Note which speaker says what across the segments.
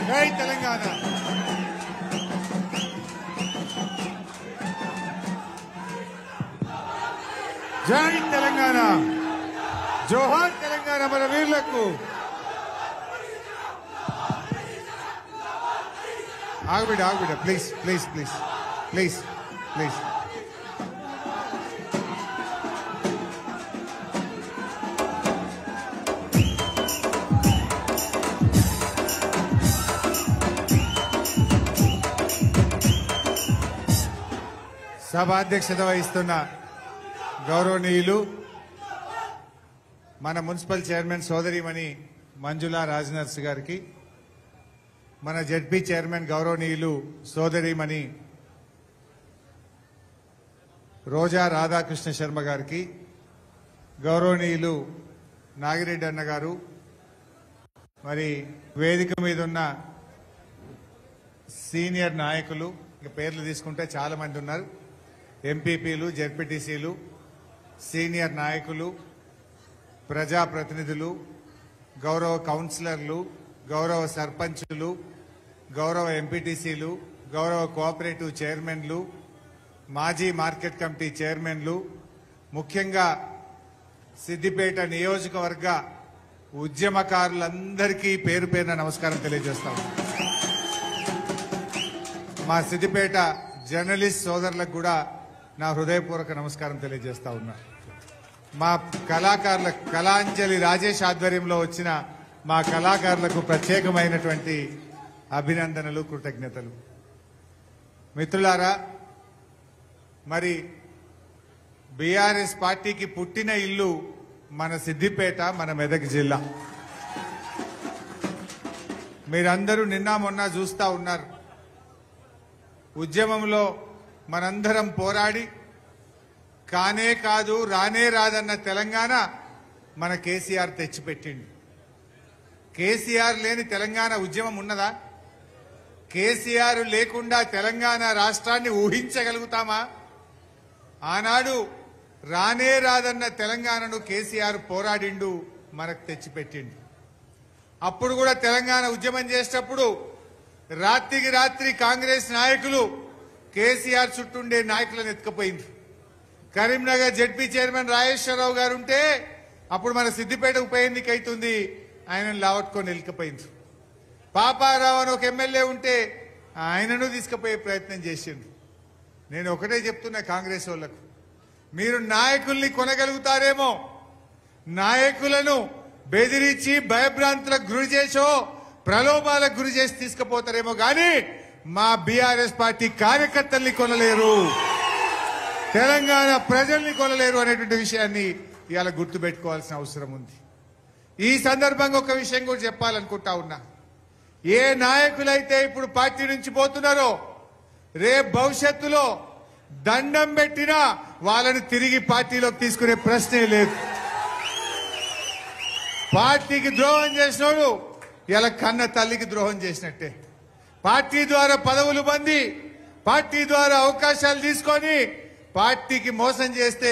Speaker 1: జై తెలంగాణ. జై తెలంగాణ. జోహార్ తెలంగాణ మన వీరులకు. ఆగబిడ please please please please please. సభాధ్యక్షత వహిస్తున్న గౌరవనీయులు మన మున్సిపల్ చైర్మన్ సోదరిమణి మంజులా రాజనర్స్ గారికి, మన జెడ్పీ చైర్మన్ గౌరవనీయులు సోదరిమణి రోజా రాధాకృష్ణ శర్మ గారికి, గౌరవనీయులు నాగిరెడ్డి అన్న గారు, మరి వేదిక మీద ఉన్న సీనియర్ నాయకులు, ఇక పేర్లు తీసుకుంటే చాలా మంది ఉన్నారు, ఎంపీపీలు, జెడ్పీటీసీలు, సీనియర్ నాయకులు, ప్రజాప్రతినిధులు, గౌరవ కౌన్సిలర్లు, గౌరవ సర్పంచులు, గౌరవ ఎంపీటీసీలు, గౌరవ కోఆపరేటివ్ చైర్మన్లు, మాజీ మార్కెట్ కమిటీ చైర్మన్లు, ముఖ్యంగా సిద్దిపేట నియోజకవర్గ ఉద్యమకారులందరికీ పేరు పేరున నమస్కారం తెలియజేస్తాం. మా సిద్దిపేట జర్నలిస్ట్ సోదరులకు కూడా నా హృదయపూర్వక నమస్కారం తెలియజేస్తా ఉన్నా. మా కళాకారుల కళాంజలి రాజేష్ ఆధ్వర్యంలో వచ్చిన మా కళాకారులకు ప్రత్యేకమైనటువంటి అభినందనలు, కృతజ్ఞతలు. మిత్రులారా, మరి బీఆర్ఎస్ పార్టీకి పుట్టిన ఇల్లు మన సిద్దిపేట, మన మెదక్ జిల్లా. మీరందరూ నిన్న మొన్న చూస్తా ఉన్నారు. ఉద్యమంలో మనందరం పోరాడి కానే కాదు రానే రాదన్న తెలంగాణ మన కేసీఆర్ తెచ్చిపెట్టిండు. కేసీఆర్ లేని తెలంగాణ ఉద్యమం ఉన్నదా? కేసీఆర్ లేకుండా తెలంగాణ రాష్ట్రాన్ని ఊహించగలుగుతామా? ఆనాడు రానే రాదన్న తెలంగాణను కేసీఆర్ పోరాడిండు, మనకు తెచ్చిపెట్టిండు. అప్పుడు కూడా తెలంగాణ ఉద్యమం చేసేటప్పుడు రాత్రికి రాత్రి కాంగ్రెస్ నాయకులు కేసీఆర్ చుట్టూండే నాయకులను ఎత్తుకుపోయింది. కరీంనగర్ జెడ్పీ చైర్మన్ రాజేశ్వరరావు గారు ఉంటే అప్పుడు మన సిద్దిపేట ఉప ఎన్నిక అవుతుంది, ఆయనను లావట్టుకొని వెళ్ళిపోయింది. పాపారావు అని ఒక ఎమ్మెల్యే ఉంటే ఆయనను తీసుకుపోయే ప్రయత్నం చేసిండు. నేను ఒకటే చెప్తున్నా కాంగ్రెస్ వాళ్లకు, మీరు నాయకుల్ని కొనగలుగుతారేమో, నాయకులను బెదిరించి భయభ్రాంతులకు గురి చేసో ప్రలోభాలకు గురి చేసి తీసుకుపోతారేమో కానీ మా బీఆర్ఎస్ పార్టీ కార్యకర్తల్ని కొనలేరు, తెలంగాణ ప్రజల్ని కొనలేరు అనేటువంటి విషయాన్ని ఇవాళ గుర్తుపెట్టుకోవాల్సిన అవసరం ఉంది. ఈ సందర్భంగా ఒక విషయం కూడా చెప్పాలనుకుంటా ఉన్నా. ఏ నాయకులైతే ఇప్పుడు పార్టీ నుంచి పోతున్నారో రేపు భవిష్యత్తులో దండం పెట్టినా వాళ్ళని తిరిగి పార్టీలోకి తీసుకునే ప్రశ్నే లేదు. పార్టీకి ద్రోహం చేసినోడు ఇలా కన్న తల్లికి ద్రోహం చేసినట్టే. పార్టీ ద్వారా పదవులు పొంది, పార్టీ ద్వారా అవకాశాలు తీసుకొని పార్టీకి మోసం చేస్తే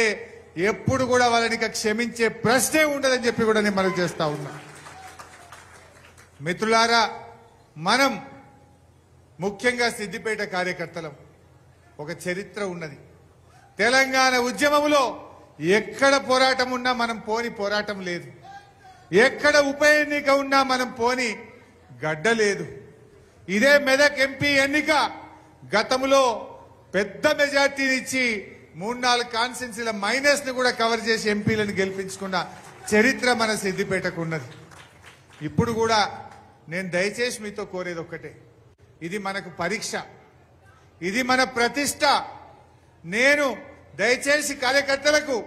Speaker 1: ఎప్పుడు కూడా వాళ్ళని క్షమించే ప్రశ్నే ఉండదని చెప్పి కూడా నేను మనకు చేస్తా ఉన్నా. మిత్రులారా, మనం ముఖ్యంగా సిద్దిపేట కార్యకర్తలం ఒక చరిత్ర ఉన్నది. తెలంగాణ ఉద్యమంలో ఎక్కడ పోరాటం ఉన్నా మనం పోని పోరాటం లేదు, ఎక్కడ ఉప ఎన్నిక ఉన్నా మనం పోని గడ్డ లేదు. ఇదే మెదక్ ఎంపీ ఎన్నిక గతంలో పెద్ద మెజార్టీనిచ్చి 3-4 కాన్స్టిట్యున్సీల మైనస్ ను కూడా కవర్ చేసి ఎంపీలను గెలిపించుకున్న చరిత్ర మన సిద్దిపేటకు ఉన్నది. ఇప్పుడు కూడా నేను దయచేసి మీతో కోరేది ఒక్కటే, ఇది మనకు పరీక్ష, ఇది మన ప్రతిష్ట. నేను దయచేసి కార్యకర్తలకు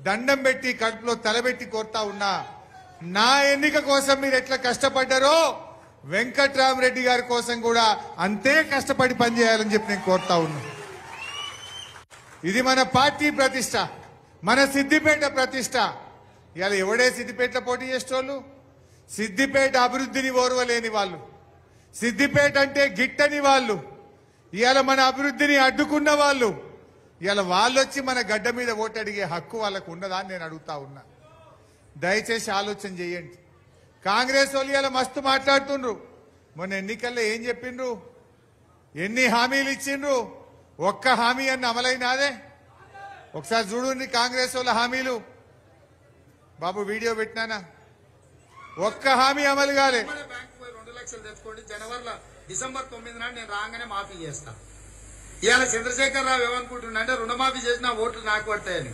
Speaker 1: దండం పెట్టి కడుపులో తలబెట్టి కోరుతా ఉన్నా, నా ఎన్నిక కోసం మీరు ఎట్లా కష్టపడ్డారో వెంకట్రామరెడ్డి గారి కోసం కూడా అంతే కష్టపడి పనిచేయాలని చెప్పి నేను కోరుతా ఉన్నా. ఇది మన పార్టీ ప్రతిష్ట, మన సిద్దిపేట ప్రతిష్ట. ఇవాళ ఎవడే సిద్దిపేటలో పోటీ చేసేటోళ్ళు? సిద్దిపేట అభివృద్ధిని ఓర్వలేని వాళ్ళు, సిద్దిపేట అంటే గిట్టని వాళ్ళు, ఇవాళ మన అభివృద్ధిని అడ్డుకున్న వాళ్ళు, ఇవాళ వాళ్ళు వచ్చి మన గడ్డ మీద ఓటు అడిగే హక్కు వాళ్ళకు ఉన్నదా అని నేను అడుగుతా ఉన్నా. దయచేసి ఆలోచన చేయండి. కాంగ్రెస్ వాళ్ళు ఇలా మస్తు మాట్లాడుతుండ్రు, మొన్న ఎన్నికల్లో ఏం చెప్పిండ్రు? ఎన్ని హామీలు ఇచ్చిండ్రు? ఒక్క హామీ అన్న అమలైనాదే? ఒకసారి చూడండి కాంగ్రెస్ వాళ్ళ హామీలు. బాబు వీడియో పెట్టినానా? ఒక్క హామీ అమలు కాలే.
Speaker 2: 2 లక్షలు తెచ్చుకోండి, జనవరిలో డిసెంబర్ 9 నాడు నేను రాగానే మాఫీ చేస్తా. ఇవాళ చంద్రశేఖర్ రావు ఏమనుకుంటున్నా అంటే రుణమాఫీ చేసిన ఓట్లు నాకు పడతాయని.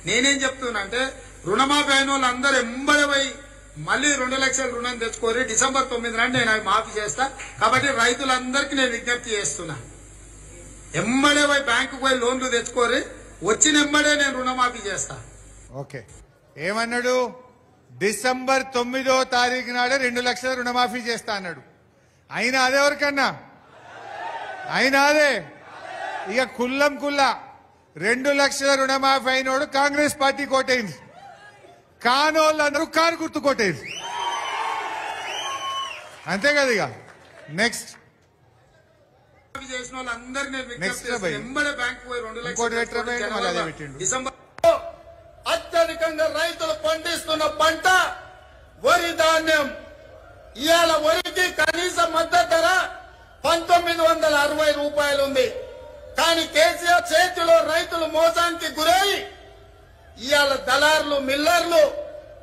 Speaker 2: నేనేం చెప్తున్నా అంటే రుణమాఫీ అయిన వాళ్ళు అందరూ ఎంబడి పోయి మళ్ళీ 2 లక్షల రుణం తెచ్చుకోరి, డిసెంబర్ 9 నాడు నేను అవి మాఫీ చేస్తా. కాబట్టి రైతులందరికీ నేను విజ్ఞప్తి చేస్తున్నా, ఎంబడే పోయి బ్యాంకుకు పోయి లోన్లు తెచ్చుకోరి, వచ్చిన ఎంబడే నేను రుణమాఫీ చేస్తా.
Speaker 1: ఓకే, ఏమన్నాడు? డిసెంబర్ 9వ తారీఖు నాడే 2 లక్షల రుణమాఫీ చేస్తా అన్నాడు. అయినా అదే ఎవరికన్నా? అయినా అదే ఇక కుల్లం కుల్లా 2 లక్షల రుణమాఫీ అయినోడు కాంగ్రెస్ పార్టీ కోటైంది, కానోళ్ళందరూ కారు గుర్తు కోటైంది. అంతే కదా? ఇక నెక్స్ట్
Speaker 2: చేసిన వాళ్ళందరికీ నేను విజ్ఞప్తి చేస్తా, ఎంబడే బ్యాంకు పోయి 2 లక్షలు డిసెంబర్. అత్యధికంగా రైతులు పండిస్తున్న పంట వరి ధాన్యం. ఇవాళ వరికి కనీస మద్దతు ధర 1960 రూపాయలు ఉంది. కానీ కేసీఆర్ చేతిలో రైతులు మోసానికి గురై ఇవాళ దళారులు మిల్లర్లు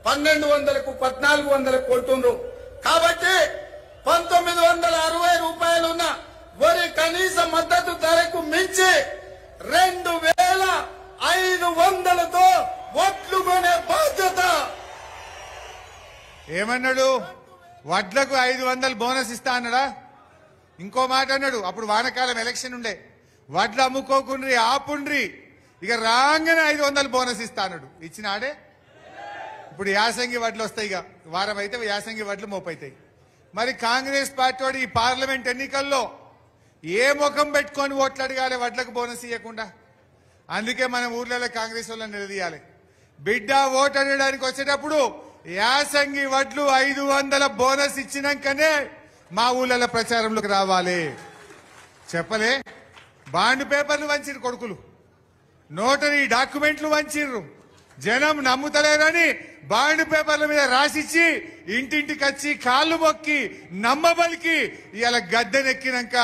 Speaker 2: 1200కు 1400కు కొంటుండ్రు. కాబట్టి 1960 రూపాయలు ఉన్న వరి కనీస మద్దతు ధరకు మించి 2500తో ఓట్లు కొనే బాధ్యత.
Speaker 1: ఏమన్నాడు? వడ్లకు 500 బోనస్ ఇస్తా అన్నాడా? ఇంకో మాట అన్నాడు, అప్పుడు వానకాలం ఎలక్షన్ ఉండే, వడ్లు అమ్ముకోకుండ్రి ఆపుండ్రి, ఇక రాగానే 500 బోనస్ ఇస్తా అన్నాడు. ఇచ్చినాడే? ఇప్పుడు యాసంగి వడ్లు వస్తాయి, ఇక వారం అయితే యాసంగి వడ్లు మోపైతాయి. మరి కాంగ్రెస్ పార్టీ ఈ పార్లమెంట్ ఎన్నికల్లో ఏ ముఖం పెట్టుకొని ఓట్లు అడగాలి వడ్లకు బోనస్ ఇవ్వకుండా? అందుకే మన ఊర్లలో కాంగ్రెస్ వాళ్ళని నిలదీయాలి. బిడ్డ ఓటు అడగడానికి వచ్చేటప్పుడు యాసంగి వడ్లు 500 బోనస్ ఇచ్చినాకనే మా ఊళ్ళలో ప్రచారంలోకి రావాలి. చెప్పలే? బాండ్ పేపర్లు వంచిరు కొడుకులు, నోటరీ డాక్యుమెంట్లు వంచిర్రు, జనం నమ్ముతలేరని బాండ్ పేపర్ల మీద రాసిచ్చి ఇంటింటికి వచ్చి కాళ్ళు మొక్కి నమ్మబలికి ఇవాళ గద్దెనెక్కినాక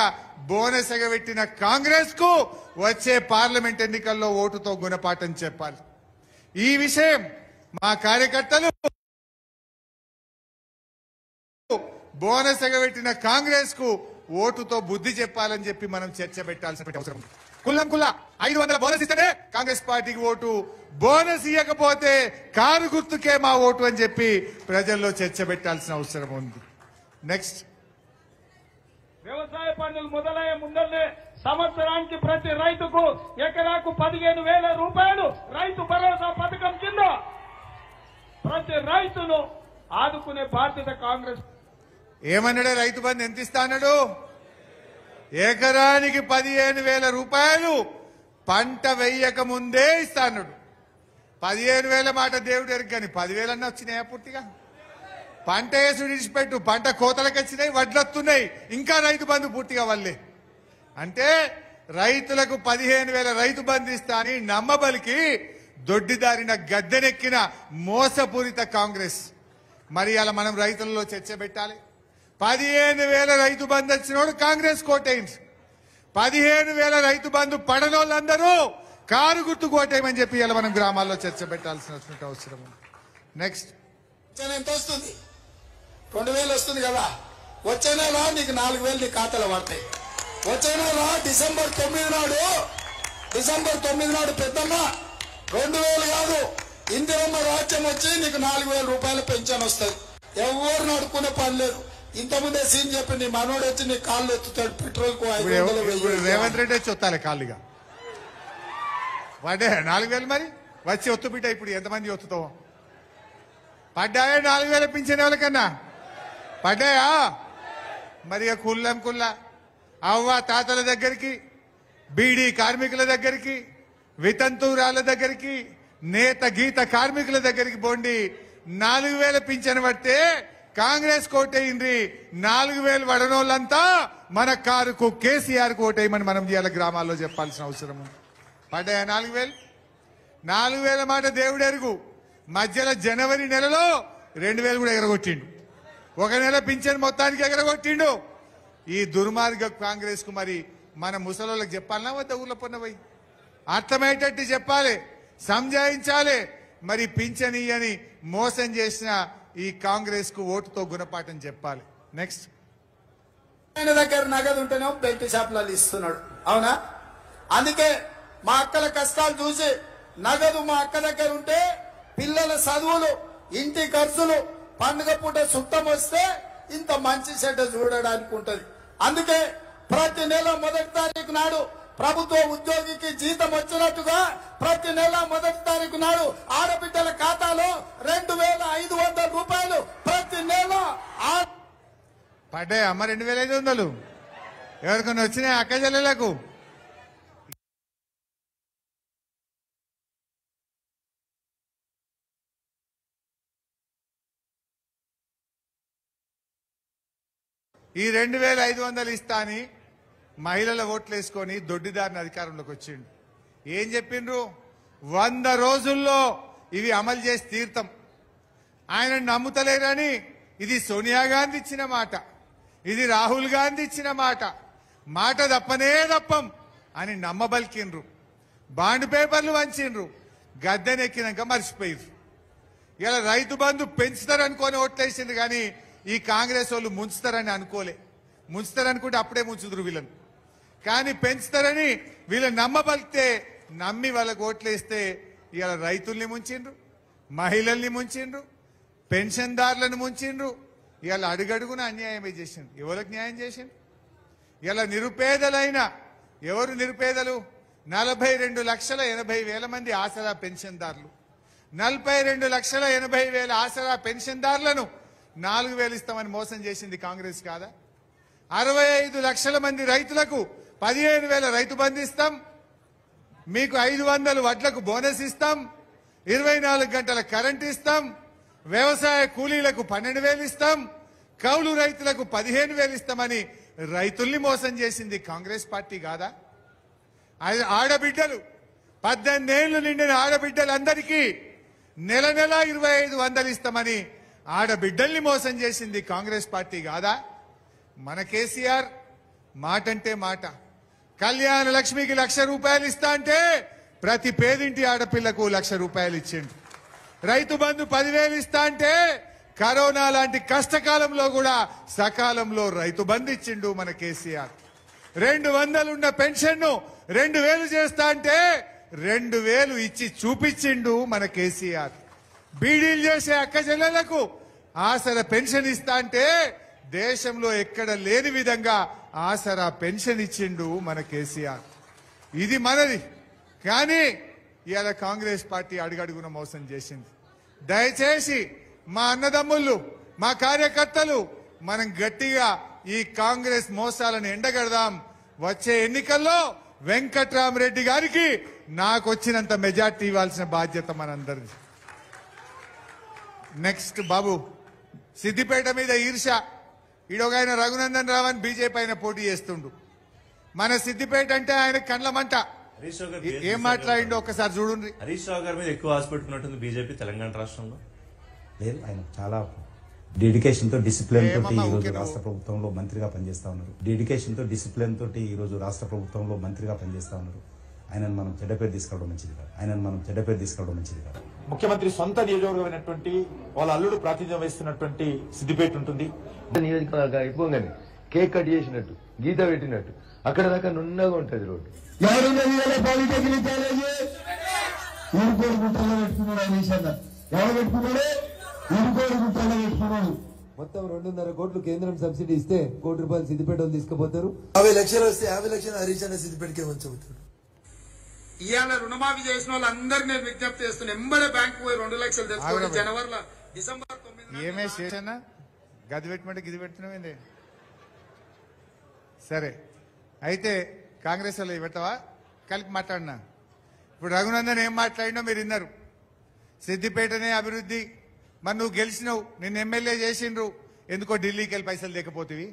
Speaker 1: బోనస్ ఎగబెట్టిన కాంగ్రెస్ కు వచ్చే పార్లమెంట్ ఎన్నికల్లో ఓటుతో గుణపాఠం చెప్పాలి. ఈ విషయం మా కార్యకర్తలు బోనస్ ఎగబెట్టిన కాంగ్రెస్ కు ఓటుతో బుద్ధి చెప్పాలని చెప్పి మనం చర్చ పెట్టాల్సిన అవసరం. కుల్లం కుల్లా 500 బోనస్ ఇస్తేనే కాంగ్రెస్ పార్టీకి ఓటు, బోనస్ ఇవ్వకపోతే కారు గుర్తుకే మా ఓటు అని చెప్పి ప్రజల్లో చర్చ పెట్టాల్సిన అవసరం ఉంది. నెక్స్ట్,
Speaker 3: వ్యవసాయ పనులు మొదలయ్యే ముందరనే సంవత్సరానికి ప్రతి రైతుకు ఎకరాకు 15,000 రూపాయలు రైతు భరోసా పథకం కింద ప్రతి రైతును ఆదుకునే బాధ్యత కాంగ్రెస్.
Speaker 1: ఏమన్నాడు? రైతు బంధు ఎంత ఇస్తా అన్నాడు? ఎకరానికి 15,000 రూపాయలు పంట వెయ్యక ముందే ఇస్తా అన్నాడు. 15,000 మాట దేవుడు ఎరుగు, కానీ 10,000 అన్నా వచ్చినాయా పూర్తిగా? పంట వేసుడు విడిచిపెట్టు, పంట కోతలకు వచ్చినాయి, వడ్లు వస్తున్నాయి, ఇంకా రైతు బంధు పూర్తిగా వల్లే. అంటే రైతులకు 15,000 రైతు బంధు ఇస్తా అని నమ్మబలికి దొడ్డిదారిన గద్దెనెక్కిన మోసపూరిత కాంగ్రెస్. మరి అలా మనం రైతులలో చర్చ పెట్టాలి. 15,000 రైతు బంధు వచ్చినోడు కాంగ్రెస్ కోటైంది, 15,000 రైతు బంధు పడనోళ్ళందరూ కారు గుర్తు కోటేయమని చెప్పి ఇలా మనం గ్రామాల్లో చర్చ పెట్టాల్సిన అవసరం ఉంది. నెక్స్ట్,
Speaker 2: ఎంత వస్తుంది? 2,000 వస్తుంది కదా. వచ్చే నెల నీకు 4,000 నీ ఖాతాలో పడతాయి. వచ్చే నెల డిసెంబర్ 9 నాడు పెద్దమ్మ 2,000 కాదు, ఇందిరమ్మ రాజ్యం వచ్చి నీకు 4,000 రూపాయల పెన్షన్ వస్తుంది. ఎవరు అడుక్కునే పని లేదు. ఇంతకుముందే సీన్ చెప్పి నీ మనోడు వచ్చి నీ కాళ్ళు ఎత్తుతాడు, పెట్రోల్ కు 500.
Speaker 1: రేవంత్ రెడ్డి వచ్చి వస్తాలే కాళ్ళుగా పడ్డా 4,000. మరి వచ్చి ఒత్తు బిడ్డ ఇప్పుడు ఎంతమంది ఒత్తుతావు? పడ్డాయా? 4,000 పింఛన్ ఎవరికన్నా పడ్డాయా? మరి కుల్లం కుల్లా అవ్వ తాతల దగ్గరికి, బీడీ కార్మికుల దగ్గరికి, వితంతురాల దగ్గరికి, నేత గీత కార్మికుల దగ్గరికి పోండి. 4,000 పింఛన్ పడితే కాంగ్రెస్ కోటేయింది, 4,000 వడనోళ్ళంతా మన కారుకు కేసీఆర్ కోటేయమని మనం ఇవాళ గ్రామాల్లో చెప్పాల్సిన అవసరం ఉంది. పడ్డాయా 4,000? 4,000 మాట దేవుడు ఎరుగు. మధ్యలో జనవరి నెలలో 2,000 కూడా ఎగరగొట్టిండు. ఒక నెల పింఛన్ మొత్తానికి ఎగరగొట్టిండు. ఈ దుర్మార్గ కాంగ్రెస్ కు మరి మన ముసలోళ్ళకి చెప్పాలన్నా వద్ద ఊర్లో పొన్నపోయి అర్థమయ్యేటట్టు చెప్పాలి, సంజాయించాలి. మరి పింఛనియ్యని మోసం చేసిన ఈ కాంగ్రెస్ కు ఓటుతో గుణపాఠం చెప్పాలి. నెక్స్ట్,
Speaker 2: ఆయన దగ్గర నగదు ఉంటేనే బెల్ట్ షాపులలో ఇస్తున్నాడు, అవునా? అందుకే మా అక్కల కష్టాలు చూసి నగదు మా అక్క దగ్గర ఉంటే పిల్లల చదువులు, ఇంటి ఖర్చులు, పండుగ పూట సుట్టం వస్తే ఇంత మంచి చెడ్డ చూడడానికి ఉంటది. అందుకే ప్రతి నెల 1వ తారీఖు నాడు ప్రభుత్వ ఉద్యోగికి జీతం వచ్చినట్టుగా ప్రతి నెల 1వ తారీఖు నాడు ఆడబిడ్డల ఖాతాలో 2,500 రూపాయలు ప్రతి నెల
Speaker 1: పడ్డాయి అమ్మ 2,500 ఎవరికైనా వచ్చినాయి అక్క చెల్లెలకు? ఈ 2,500 ఇస్తా అని మహిళల ఓట్లు వేసుకొని దొడ్డిదారిని అధికారంలోకి వచ్చిండు. ఏం చెప్పిండ్రు? 100 రోజుల్లో ఇవి అమలు చేసి తీర్థం. ఆయన నమ్ముతలేరని ఇది సోనియా గాంధీ ఇచ్చిన మాట, ఇది రాహుల్ గాంధీ ఇచ్చిన మాట, మాట తప్పనే తప్పం అని నమ్మబలికిండ్రు. బాండ్ పేపర్లు వంచిండ్రు, గద్దెనెక్కినాక మర్చిపోయారు. ఇలా రైతు బంధు పెంచుతారనుకొని ఓట్లేసింది కానీ ఈ కాంగ్రెస్ వాళ్ళు ముంచుతారని అనుకోలే. ముంచుతారనుకుంటే అప్పుడే ముంచుదురు వీళ్ళని. కానీ పెంచుతారని వీళ్ళని నమ్మబలితే నమ్మి వాళ్ళకు ఓట్లేస్తే ఇలా రైతుల్ని ముంచిండ్రు, మహిళల్ని ముంచిండ్రు, పెన్షన్దారులను ముంచిండ్రు. ఇలా అడుగడుగున అన్యాయమే చేసిండ్రు. ఎవరికి న్యాయం చేసిండ్రు? ఇలా నిరుపేదలైన ఎవరు నిరుపేదలు? 42,80,000 మంది ఆసరా పెన్షన్దారులు. 42,80,000 ఆసరా పెన్షన్దారులను 4,000 ఇస్తామని మోసం చేసింది కాంగ్రెస్ కాదా? 65 లక్షల మంది రైతులకు 15,000 రైతు బంధు ఇస్తాం, మీకు 500 వడ్లకు బోనస్ ఇస్తాం, 24 గంటల కరెంట్ ఇస్తాం, వ్యవసాయ కూలీలకు 12,000 ఇస్తాం, కౌలు రైతులకు 15,000 ఇస్తామని రైతుల్ని మోసం చేసింది కాంగ్రెస్ పార్టీ కాదా? ఆడబిడ్డలు 18 ఏళ్లు నిండిన ఆడబిడ్డలందరికీ నెల 2,500 ఇస్తామని ఆడబిడ్డల్ని మోసం చేసింది కాంగ్రెస్ పార్టీ కాదా? మన కేసీఆర్ మాట అంటే మాట. కళ్యాణ లక్ష్మికి 1,00,000 రూపాయలు ఇస్తా అంటే ప్రతి పేదింటి ఆడపిల్లకు 1,00,000 రూపాయలు ఇచ్చిండు. రైతు బంధు 10,000 ఇస్తా అంటే కరోనా లాంటి కష్టకాలంలో కూడా సకాలంలో రైతు బంధు ఇచ్చిండు మన కేసీఆర్. 200 ఉన్న పెన్షన్ ను 2,000 చేస్తా అంటే 2,000 ఇచ్చి చూపించిండు మన కేసీఆర్. బీడీలు చేసే అక్క చెల్లెలకు ఆసరా పెన్షన్ ఇస్తా అంటే దేశంలో ఎక్కడ లేని విధంగా ఆసరా పెన్షన్ ఇచ్చిండు మన కేసీఆర్. ఇది మనది. కానీ ఇవాళ కాంగ్రెస్ పార్టీ అడుగడుగున మోసం చేసింది. దయచేసి మా అన్నదమ్ముళ్ళు, మా కార్యకర్తలు మనం గట్టిగా ఈ కాంగ్రెస్ మోసాలను ఎండగడదాం. వచ్చే ఎన్నికల్లో వెంకట్రామరెడ్డి గారికి నాకు వచ్చినంత మెజార్టీ ఇవ్వాల్సిన బాధ్యత మనందరిది. నెక్స్ట్ బాబు, సిద్దిపేట మీద ఈర్ష. ఈడొగైన రఘునందన్ రావు అని బీజేపీ ఆయన పోటీ చేస్తుండు. మన సిద్దిపేట అంటే ఆయన కండ్లమంట. ఏం మాట్లాడిండో ఒక్కసారి చూడండి.
Speaker 4: హరీష్ రావు గారి మీద ఎక్కువ ఆశ పెట్టుకున్నట్టుంది బీజేపీ తెలంగాణ రాష్ట్రంలో.
Speaker 5: లేదు, ఆయన చాలా డెడికేషన్ తో, డిసిప్లిన్ తోటి ఈ రోజు రాష్ట్ర ప్రభుత్వంలో మంత్రిగా పనిచేస్తా ఉన్నారు. డెడికేషన్ తో, డిసిప్లిన్ తోటి ఈ రోజు రాష్ట్ర ప్రభుత్వంలో మంత్రిగా పనిచేస్తా ఉన్నారు. ఆయనను మనం చెడ్డ పేరు తీసుకురావడం మంచిది కాదు.
Speaker 6: ముఖ్యమంత్రి సొంత నియోజకవర్గమైనటువంటి వాళ్ళ అల్లుడు ప్రాతినిధ్యం వహిస్తున్నటువంటి సిద్దిపేట ఉంటుంది.
Speaker 7: నియోజకవర్గం అయిపోగానే కేక్ కట్ చేసినట్టు, గీత పెట్టినట్టు అక్కడ దాకా నున్నగా ఉంటుంది రోడ్డు.
Speaker 8: పాలిటెక్నిక్ కాలేజీ ఇరుకోడు గుట్టలో పెట్టుకున్నాడు. ఎవరు పెట్టుకున్నాడు? ఇరుకోడు గుట్టలో పెట్టుకున్నాడు. మొత్తం 2.5 కోట్లు కేంద్రం సబ్సిడీ ఇస్తే 1 కోటి రూపాయలు సిద్దిపేట తీసుకుపోతారు. 50 లక్షలు వస్తే 50 లక్షలు హరీష్ అన్న సిద్దిపేటకే ఉంచబోతాడు.
Speaker 2: ఇవాళ రుణమాఫీ చేసిన వాళ్ళందరికీ నేను విజ్ఞప్తి చేస్తున్నా, ఎంబడే బ్యాంకు పోయి 2 లక్షలు తెచ్చుకోండి. జనవరిలో డిసెంబర్ 9
Speaker 1: ఏమే చేశానా గది పెట్టమంటే గిది పెట్టినవేంది? సరే, అయితే కాంగ్రెస్ వాళ్ళు పెట్టవా? కలిపి మాట్లాడినా. ఇప్పుడు రఘునందన్ ఏం మాట్లాడినో మీరు విన్నారు. సిద్దిపేటనే అభివృద్ధి. మరి నువ్వు గెలిచినావు, నిన్ను ఎమ్మెల్యే చేసిండ్రు, ఎందుకో ఢిల్లీకి వెళ్ళి పైసలు లేకపోతివి,